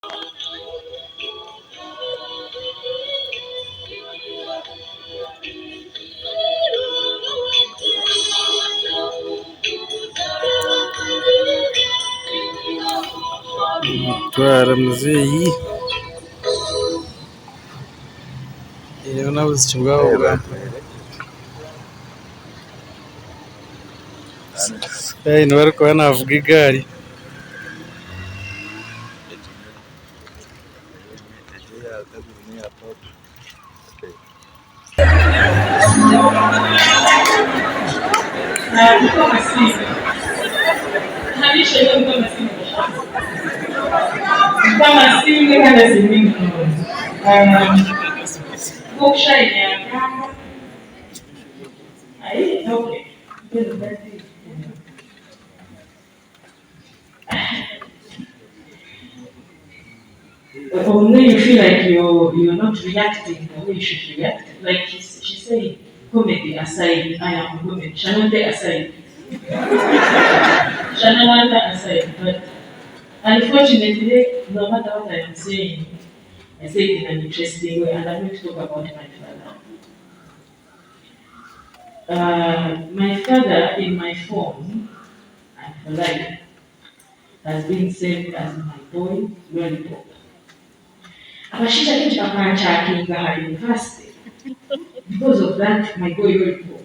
Twara muzeyi iyo nabuze icyo bwabo ntibari kuba navuga igare Only you feel like you're not reacting the way you should react. Like she said, comedy aside, I am comedy. Shanonte aside. Shanawanda aside. But unfortunately, no matter what I am saying, I say it in an interesting way, and I'm going to talk about my father. My father, in my form and for life, has been saved as my boy lollipop. Abashija kenshi bakancakinga hari university. Because of that, my boy lollipop.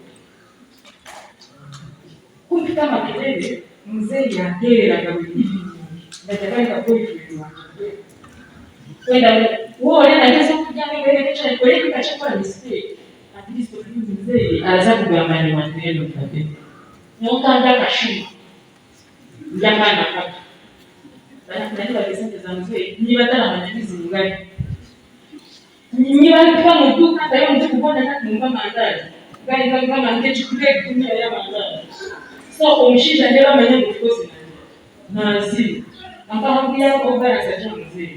Kumpita makelele, mzee yatereraga buri gihe. Ndajaga boyfriend wanjye. Wenda wowe nageze kujya mbere cyane kore kukacha kwa mistake. At least mzee araza kugamba ni wandelo tabe. Nokanga kashuma. Njamana paka. Bana kuna walisema za mzee, ni batala mananizi ngani. Niba kwa muduka tayo mtu kubona kati ngamba mandazi. Gari kama ngechi kule kutumia ya mandazi. So umshija ndio mwenye kufosi na asili. Akamwambia kwa baraka za mzee.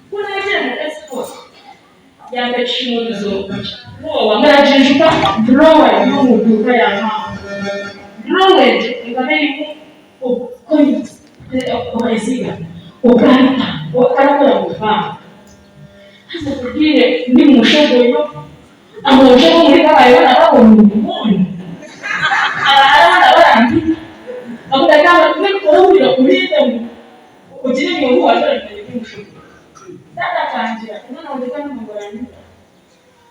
Kuna ile export ya kachimozo. Wamejishuka drawer ya muduka ya mama. Drawer ngameni koni oziga. Obranta, okara kwa mfano. Sasa kingine ndi mushogo yo. Amushogo muri kabayona bako mumuntu. Akutaka kuliko kulinda kujini mungu atara kumushogo. Data kanjira kuna ondekana mungorani.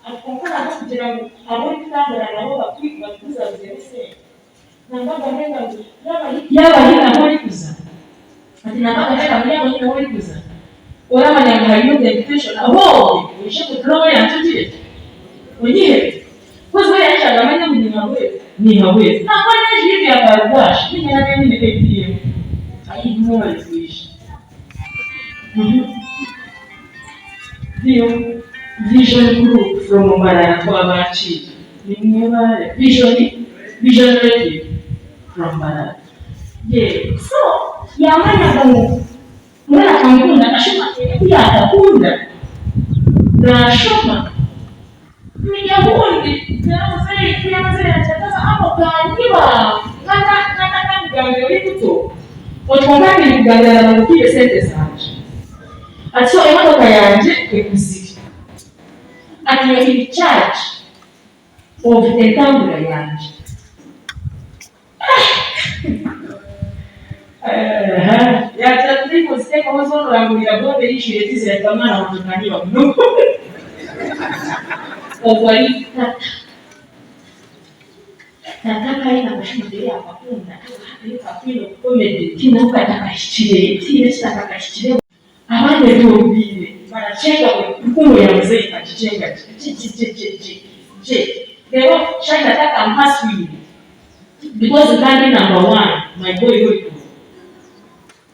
Akukana kugira ngo abone kutambura nabo bakwika kuza zese. Nambaba ndenga yaba hina hori kuza. Ati nambaba ndenga yaba hori kuza. Ora manyanga hiyo dedication abo nishe draw ya tutire. Wenyewe kwa sababu ya changamanya ni hawezi. Na kwa nini hivi hapa rush? Mimi na mimi nimepitia. Aibu kuishi. Ndio vision group from Mbarara kwa Bachi. Ni visionary from Mbarara. Yeah. So, yamanya bangu. Mwana kampunda kashoma pia atakunda. Na shoma Miyabundi, nafasi kianze atakaza hapo kangiwa. Kaka mgambo likuto. Otwangani mgambo na mukire sente sanje. Atso imodoka yanje ekuziki. Ati you in charge of the tambula yanje. Ya tatliko sema wazo rangulira bonde ishire tizira tamana watukaniwa mno. Okwalita nataka ina mashindano ya pakunda hapa kwino comedy tina ukatakaishire tine sitakakashire abandi tobire barachenga mkumu ya mzee akichenga leo shaka nataka mpaswi because kandi number 1 my boy will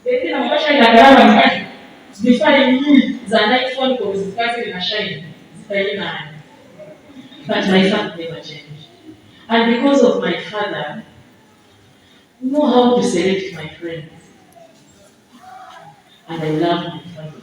eti na mbasha ya garama mkati zifanye nyingi za night phone calls kazi na shine zitaina. But my family never changed. And because of my father, I know how to select my friends. And I love my family.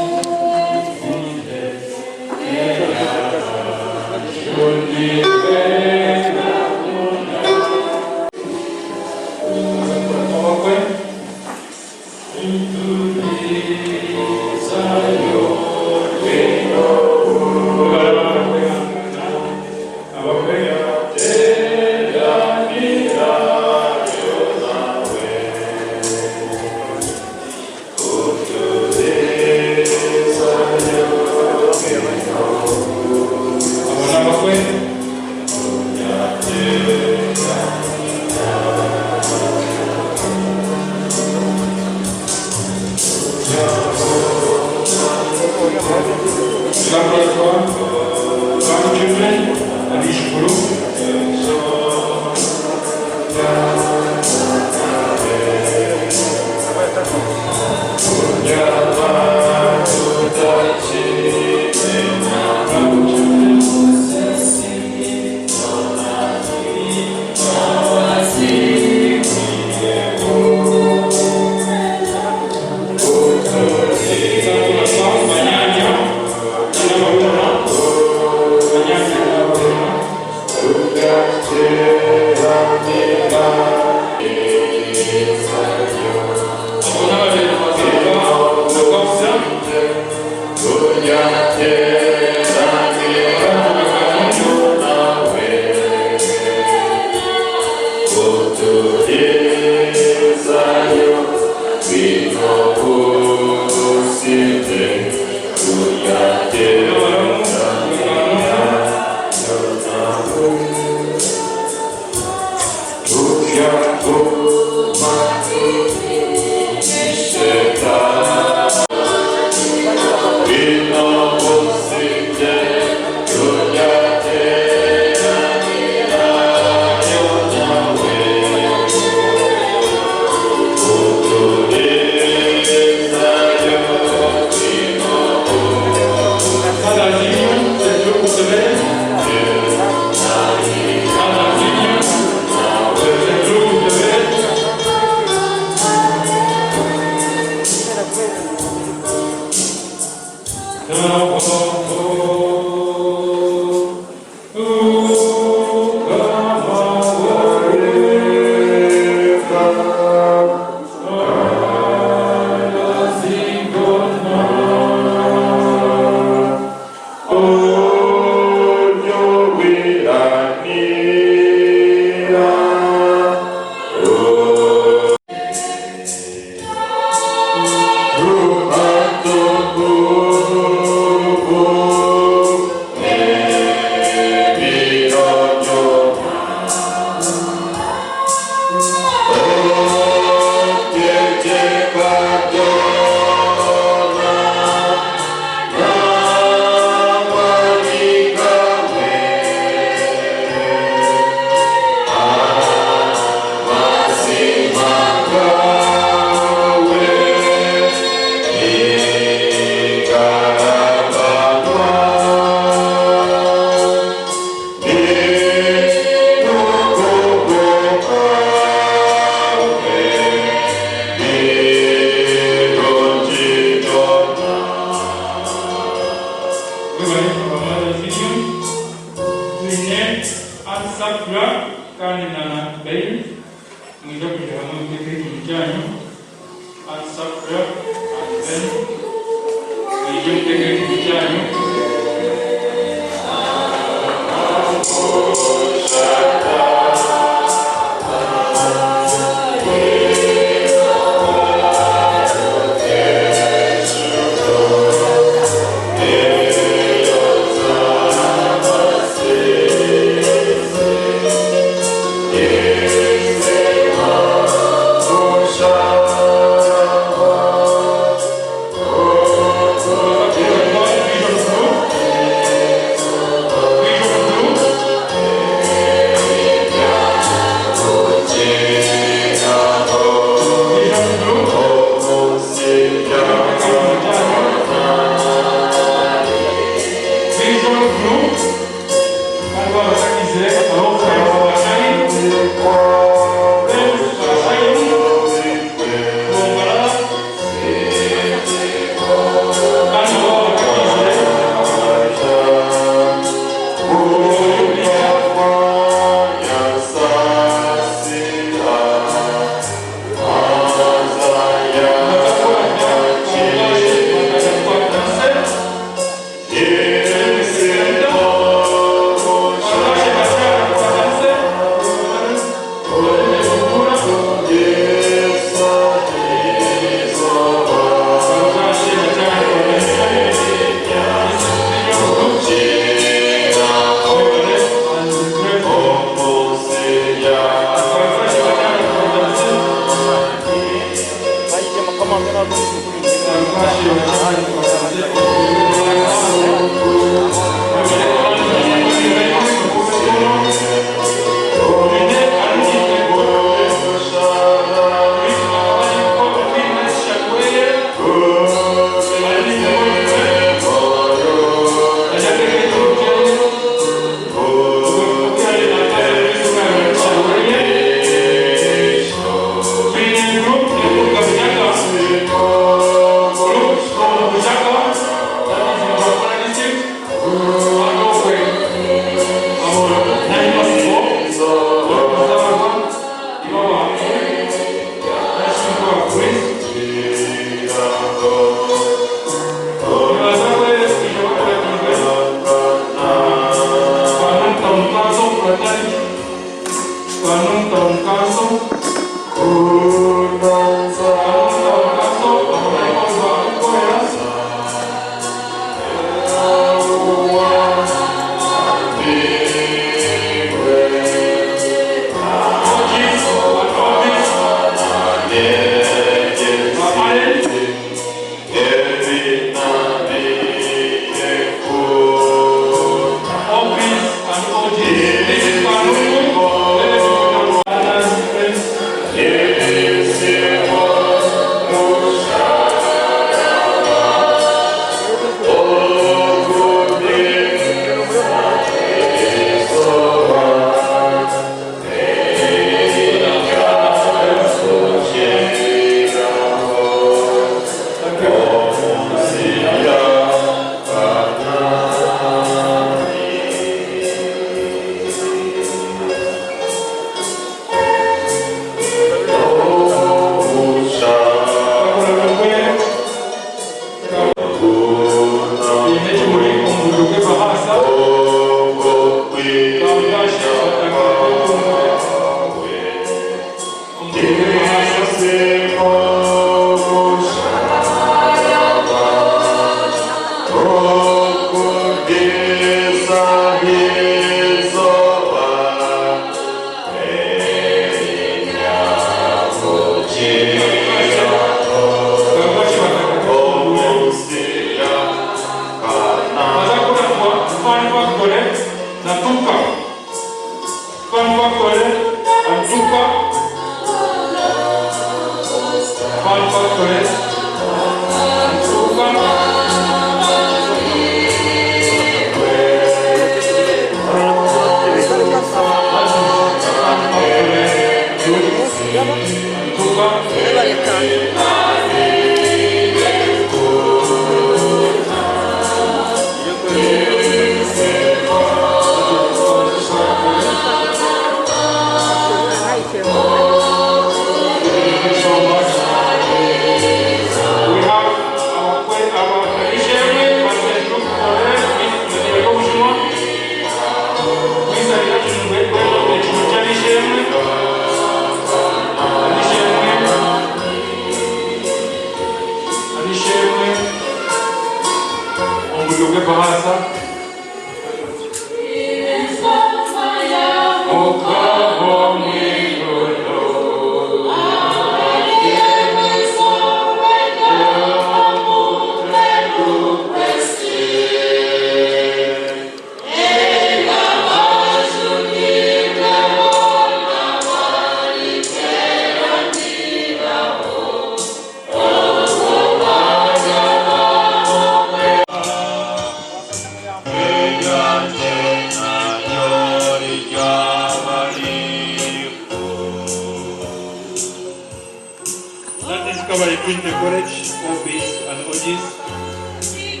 Between the courage, hobbies and orgies.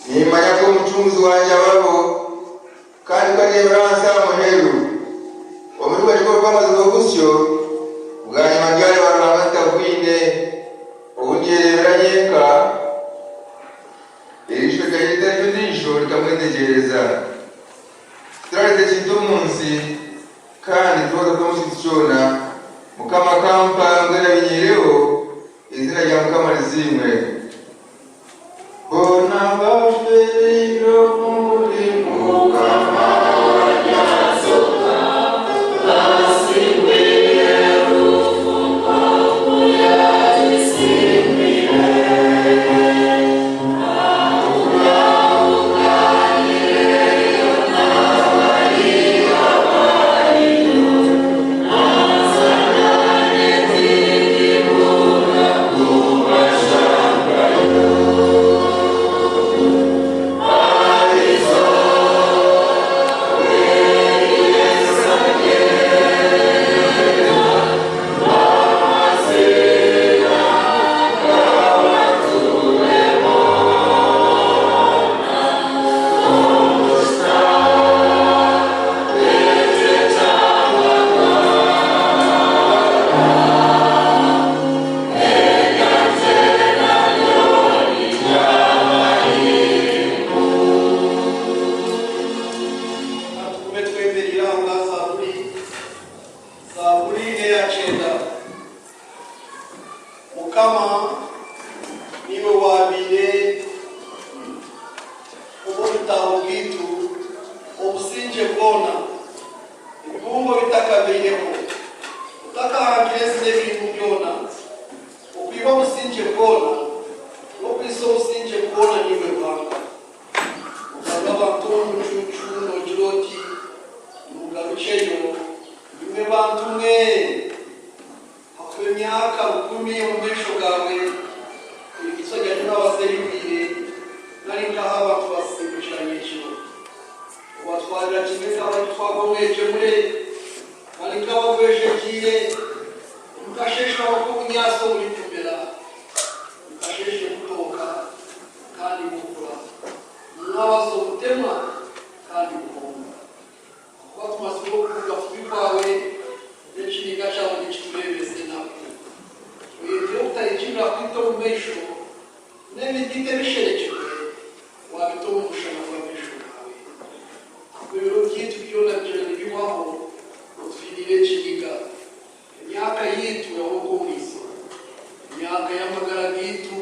Nimanya ko umucunguzi wanjye ababo kandi ukaneberansa muheru omuri bw'ekigo kwamazima gutyo bwanyuma byari abantu abatagwine obunyerebera nyenka erisho ryagitariyo nisho rikamwetegereza turaretse kintu munsi kandi tubaza ko musi cyona mukama kampa ngera binyireho izina rya mukama rizimwe Bona bafero muri mukama wanyasoka Basiwe rufunga kuya isimire Aura ukanire yonabari abariyo Azanane tigibura kubashangayo Mukama niwe wabire ubutaho bwitu obusinje bwona ibibumbo bitakabireho utakahangirezi n'ibintu byona ukwiba obusinje bwona n'okwiso obusinje bwona niwe bwanga ukanga abantu omucucu nogira oti mugarukeyo nimwe bantu mwe imyaka ukumye mu mesho gawe igisojya n'abaserivire nari ngaha abantu basimbukiranye cyo watwarira kimwe kandi twagomweje muri nari ngabagweje kiye mukashesha ko munyaso uri kumera mukasheshe kutoka kandi mukura mwabazo gutema kandi mukomba kwa tumasiko kuga kubikwawe n'ikiniga cyawe n'ikiturebese nako iyo utayikimira kwito mu mesho n'ibidite bisherekejwe wabitoma umushana kwa mesho nawe kubiro byitu byona byone biwaho utwirire kiniga imyaka yitu yaho kumwisi imyaka y'amagara gitu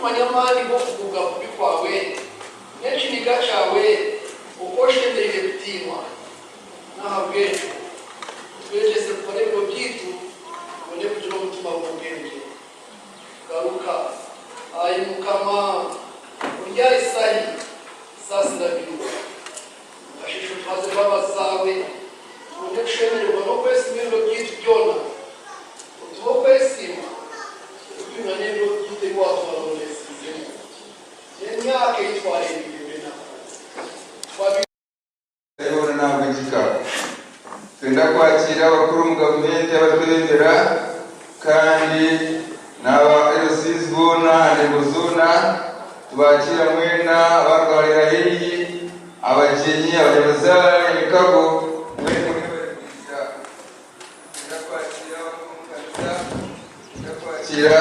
manyamani bo kuvuga kubi kwawe n'ekiniga cyawe ukoshendereye kutimwa nahabwe twegeze kukora ibyo byitu ubone kugira umutima w'ubwenge garuka ayi mukama urya isahi sasirabiruka ashisho twaze babazawe ubone kushemererwa no kwesima ibyo byitu byona utuho kwesima ubwina n'ibyo byitu watwarolesizemo n'imyaka yitwarira ibibena ndabona ntabwo igikaba twenda kwakira abakuru mu gavumenti abatwebera kandi n'aba LCs bona nego zona tubakira mwena abarwarira hiyi abagenyi abanyamazara imikago mwene mwibarikiza twenda kwakira abakuru mu kanisa twenda kwakira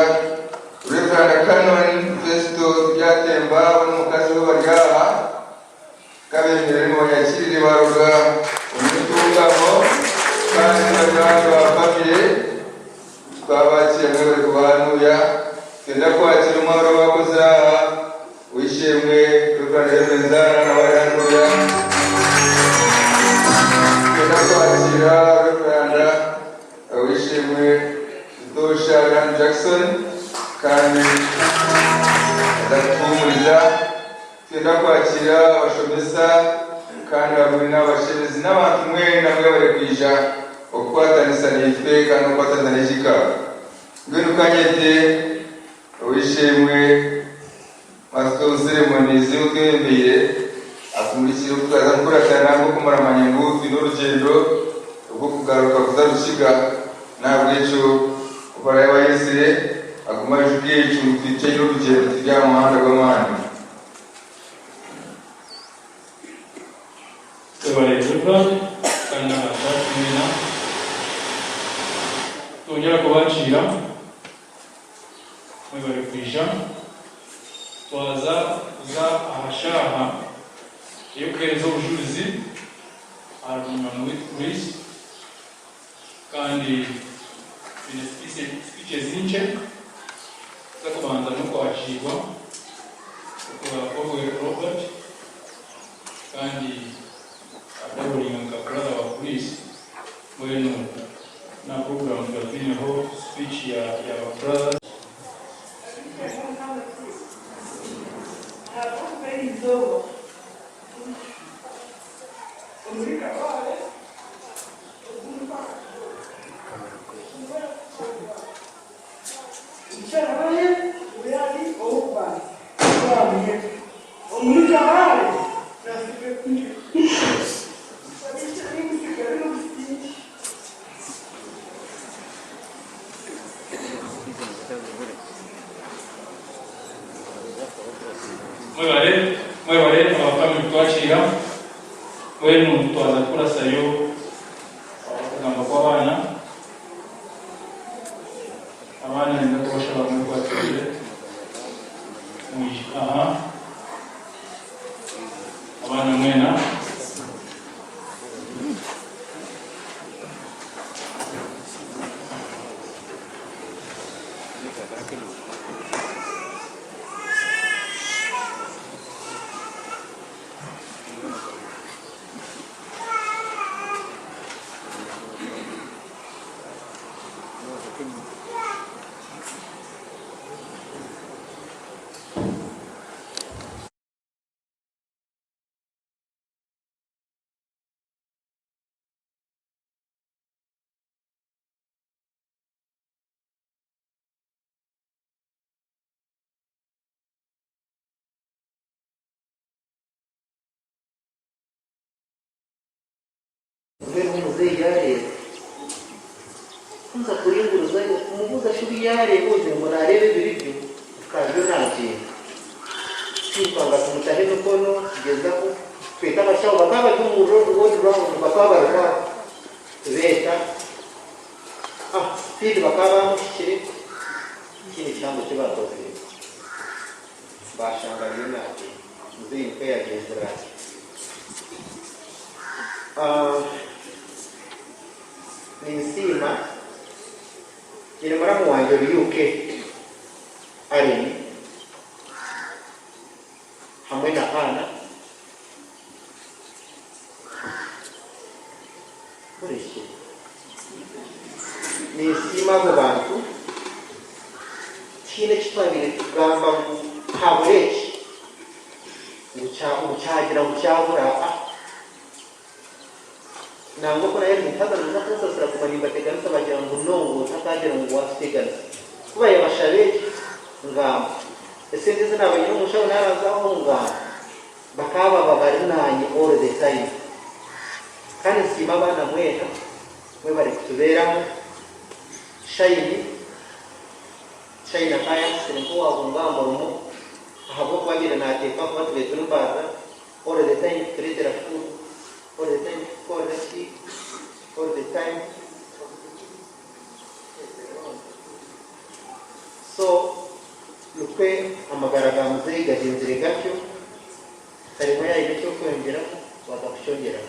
Reverend Canon Festo Byatemba n'umukazi we baryaha kabemere mu yakirire baruga umutungamo kandi n'abandi ba famille twabakira mwe bari kubahanuya twenda kwakira umwaro wakoze aha wishimwe rukanezezana n'abahanuya twenda kwakira Reverend wishimwe Dosha Jackson kandi adatuhumuriza twenda kwakira abashomesa kandi abagore n'abashemezi n'abantu mwena mwe bari kwija okwatanisa n'ife kandi okwatananishika ngwino kanyete wishimwe master ceremonies y'utwembeye akumurikira kuzaza kuratana ngo kumuramanya ngufi n'urugendo rwo kugaruka kuzarushiga ntabwo ejo ukora yabayisire agumaje ubwicu mufite n'urugendo tujya mu muhanda w'amani Tubarekuka kandi abashakimena tongera kubacira mwibarikwisha twaza kuza ahashaha iyo kuhereza ubujulizi hari umuntu witwa Chris kandi bine speeches zince zo kubanza no kwakirwa kuko Robert kandi ababuringa brother wa police mwenu na program tunapineho speech ya brother mwebale abafamili twakira wenu twaza kurasayo okugamba kw'abaana nina kubashaba mwekwatire abaana mwena Mzee yale kwanza kuringuruza umubuza shuri yale bose murarebe biribyo kandi nanje kwipanga kumutahe n'ukono kugeza ko twita abashaho bakaba n'umuro wodi round bakaba barwa beta fili bakaba mushikire kini cyangwa cyo bakoze bashanganye nake mzee mpe ya gendera Ninsima ine maramu wanje biyuke areni kugamba habureki uchagira uchabura nango kuna yari mutaza na sasa sura kumanimba teganisa bagira ngo nongo takagera ngo wasiteganisa kuba yabashabeki ngamba esente zina abanye n'umushaho narazaho ngamba bakaba babarinanye all the time kandi sima bana mwena mwe bari kutuberamo shayini kaya sinko wabungamba rumo ahubwo kwagira nateka kwa tubetu n'umbaza all the time turetera food all the time for the tea all the time. So lukwe amagaragamuze gahindire gatyo karimo yayi cyo kwongera bagakushongera